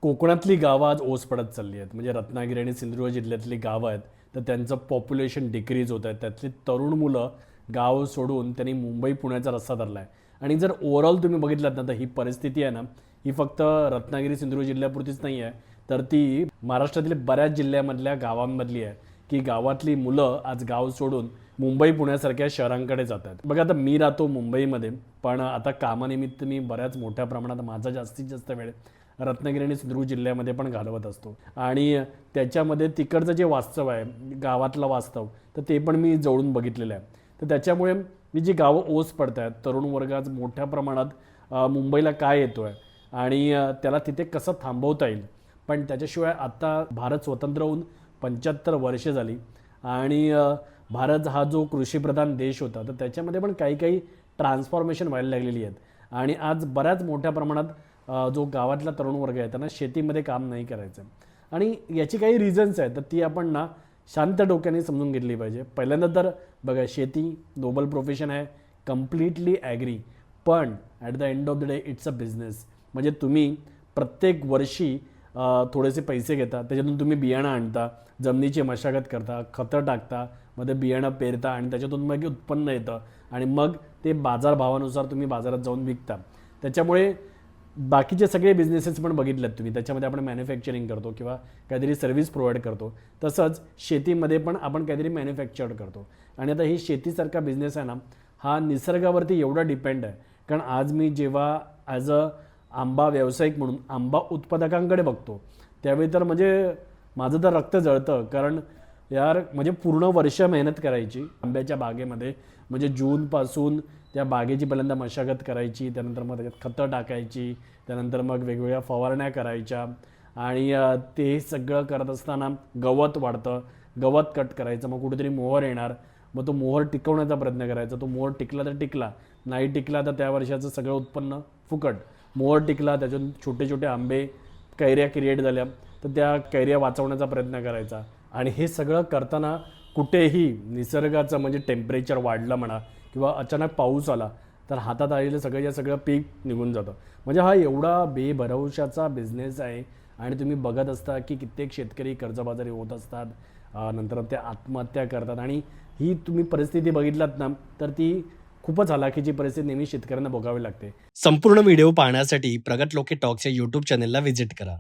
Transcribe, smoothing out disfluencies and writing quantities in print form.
कोकणातली गावं आज ओस पडत चालली आहेत. म्हणजे रत्नागिरी आणि सिंधुदुर्ग जिल्ह्यातली गावं आहेत, तर त्यांचं पॉप्युलेशन डिक्रीज होत आहे. त्यातली तरुण मुलं गाव सोडून त्यांनी मुंबई पुण्याचा रस्ता धरला आहे. आणि जर ओव्हरऑल तुम्ही बघितलात ना, तर ही परिस्थिती आहे ना, ही फक्त रत्नागिरी सिंधुदुर्ग जिल्ह्यापुरतीच नाही आहे, तर ती महाराष्ट्रातील बऱ्याच जिल्ह्यामधल्या गावांमधली आहे, की गावातली मुलं आज गाव सोडून मुंबई पुण्यासारख्या शहरांकडे जातात. बघा, आता मी राहतो मुंबईमध्ये, पण आता कामानिमित्त मी बऱ्याच मोठ्या प्रमाणात माझा जास्तीत जास्त वेळ रत्नागिरी आणि सिंधुदुर्ग जिल्ह्यामध्ये पण घालवत असतो. आणि त्याच्यामध्ये तिकडचं जे वास्तव आहे, गावातलं वास्तव, तर ते पण मी जवळून बघितलेलं आहे. तर त्याच्यामुळे मी जी गावं ओस पडत आहेत, तरुण वर्ग आज मोठ्या प्रमाणात मुंबईला काय येतो आहे आणि त्याला तिथे कसं थांबवता येईल. पण त्याच्याशिवाय आता भारत स्वतंत्र होऊन 75 वर्षे झाली आणि भारत हा जो कृषीप्रधान देश होता, तर त्याच्यामध्ये पण काही काही ट्रान्सफॉर्मेशन व्हायला लागलेली आहेत. आणि आज बऱ्याच मोठ्या प्रमाणात जो गावातला तरुण वर्ग आहे त्यांना शेतीमध्ये काम नाही करायचं. आणि याची काही रिझन्स आहेत, तर ती आपण ना शांत डोक्याने समजून घेतली पाहिजे. पहिल्यांदा तर बघा, शेती नोबल प्रोफेशन आहे, कम्प्लिटली ॲग्री. पण at the end of the day it's a business. म्हणजे तुम्ही प्रत्येक वर्षी थोडेसे पैसे घेता, त्याच्यातून तुम्ही बियाणं आणता, जमिनीची मशागत करता, खतं टाकता, मध्ये बियाणं पेरता आणि त्याच्यातून मग उत्पन्न येतं आणि मग ते बाजारभावानुसार तुम्ही बाजारात जाऊन विकता. त्याच्यामुळे बाकीचे सगळे बिझनेसेस पण बघितलेत तुम्ही, त्याच्यामध्ये आपण मॅन्युफॅक्चरिंग करतो किंवा काहीतरी सर्व्हिस प्रोव्हाइड करतो. तसंच शेतीमध्ये पण आपण काहीतरी मॅन्युफॅक्चर्ड करतो. आणि आता ही शेतीसारखा बिझनेस आहे ना, हा निसर्गावरती एवढा डिपेंड आहे. कारण आज मी जेव्हा ॲज अ आंबा व्यावसायिक म्हणून आंबा उत्पादकांकडे बघतो, त्यावेळी तर म्हणजे माझं तर रक्त जळतं. कारण यार, म्हणजे पूर्ण वर्ष मेहनत करायची आंब्याच्या बागेमध्ये. म्हणजे जूनपासून त्या बागेची पहिल्यांदा मशागत करायची, त्यानंतर मग त्याच्यात खतं टाकायची, त्यानंतर मग वेगवेगळ्या फवारण्या करायच्या आणि ते सगळं करत असताना गवत वाढतं, गवत कट करायचं, मग कुठेतरी मोहर येणार, मग तो मोहर टिकवण्याचा प्रयत्न करायचा. तो मोहर टिकला तर टिकला, नाही टिकला तर त्या वर्षाचं सगळं उत्पन्न फुकट. मोहर टिकला, त्याच्यातून छोटे छोटे आंबे, कैऱ्या क्रिएट झाल्या, तर त्या कैऱ्या वाचवण्याचा प्रयत्न करायचा. आणि हे सगळं करताना कुठेही निसर्गाचं म्हणजे टेम्परेचर वाढलं म्हणा किंवा अचानक पाऊस आला, तर हातात आलेलं सगळं पीक निघून जातं. म्हणजे हा एवढा बेभरवशाचा बिझनेस आहे. आणि तुम्ही बघत असता की कित्येक शेतकरी कर्जबाजारी होत असतात, नंतर ते आत्महत्या करतात. आणि ही तुम्ही परिस्थिती बघितलात ना, तर ती खूपच हलाखीची परिस्थिती नेहमी शेतकऱ्यांना भोगावी लागते. संपूर्ण व्हिडिओ पाहण्यासाठी प्रगत लोके टॉक्सच्या यूट्यूब चॅनेलला व्हिजिट करा.